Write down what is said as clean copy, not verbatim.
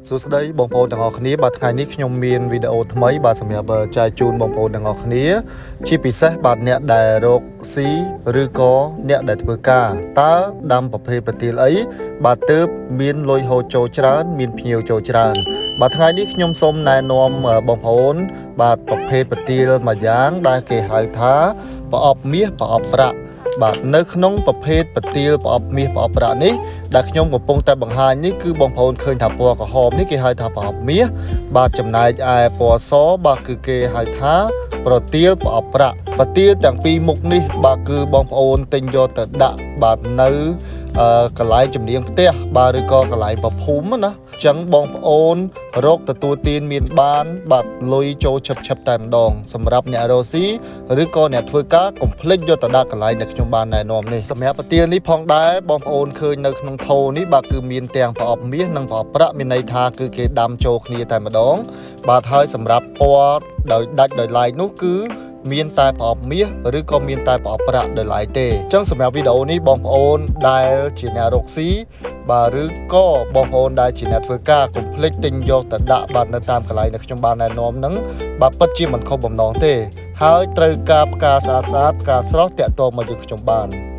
សួស្តីបងប្អូនទាំងអស់គ្នាបាទថ្ងៃនេះខ្ញុំមានវីដេអូថ្មីបាទសម្រាប់ចែកជូនបងប្អូនទាំងអស់គ្នាជាពិសេសបាទអ្នកដែលរកស៊ីឬក៏អ្នកដែលធ្វើការតើដាំប្រភេទប្រទាលអីបាទទើបមានលុយហូរចូលច្រើនមានភ្ញៀវចូលច្រើនបាទថ្ងៃនេះខ្ញុំសូមណែនាំបងប្អូនបាទប្រភេទប្រទាលមួយយ៉ាងដែលគេហៅថាប្រអប់មាសប្រអប់ប្រាក់បាទនៅក្នុងប្រភេទប្រទាលប្រអប់មាសប្រអប់ប្រាក់នេះដែលខ្ញុំកំពុងតែបង្ហាញនេះគឺបងប្អូនឃើញថាពណ៌ក្រហមនេះគេហៅថាប្រអប់មាសបាទចំណែកឯពណ៌សបាទគឺគេហៅថាប្រទាលប្រអប់ប្រាក់ប្រទាលទាំងពីរមុខនេះបាទគឺបងប្អូនទិញយកទៅដាក់បាទនៅកន្លែងជំនាញផ្ទះបាទឬក៏កន្លែងប្រភូមិណាអញ្ចឹងបងប្អូនរកទទួលទានមានបានបាទលុយចូលឆឹបតែម្ដងសម្រាប់អ្នករកស៊ីឬក៏អ្នកធ្វើការកុំភ្លេចយកទៅដាក់កន្លែងដែលខ្ញុំបានណែនាំនេះសម្រាប់ប្រទាលនេះផងដែរបងប្អូនឃើញនៅក្នុងថូនេះបាទគឺមានទាំងប្រអប់មាសនិងប្រអប់ប្រាក់មានន័យថាគឺគេដាំចូលគ្នាតែម្ដងបាទហើយសម្រាប់ពណ៌ដោយដាច់ដោយឡែកនោះគឺមានតែប្រអប់មាសឬក៏មានតែប្រអប់ប្រាក់ដោយឡែកទេអញ្ចឹងសម្រាប់វីដេអូនេះបងប្អូនដែលជាអ្នករកស៊ីបាទឬក៏បងប្អូនដែលជាអ្នកធ្វើការកុំភ្លេចទិញយកទៅដាក់បាទនៅតាមកន្លែងដែលខ្ញុំបានណែនាំហ្នឹងបាទពិតជាមិនខុសបំណងទេហើយត្រូវការផ្កាស្អាតផ្កាស្រស់តាក់ទងមកយើងខ្ញុំបាន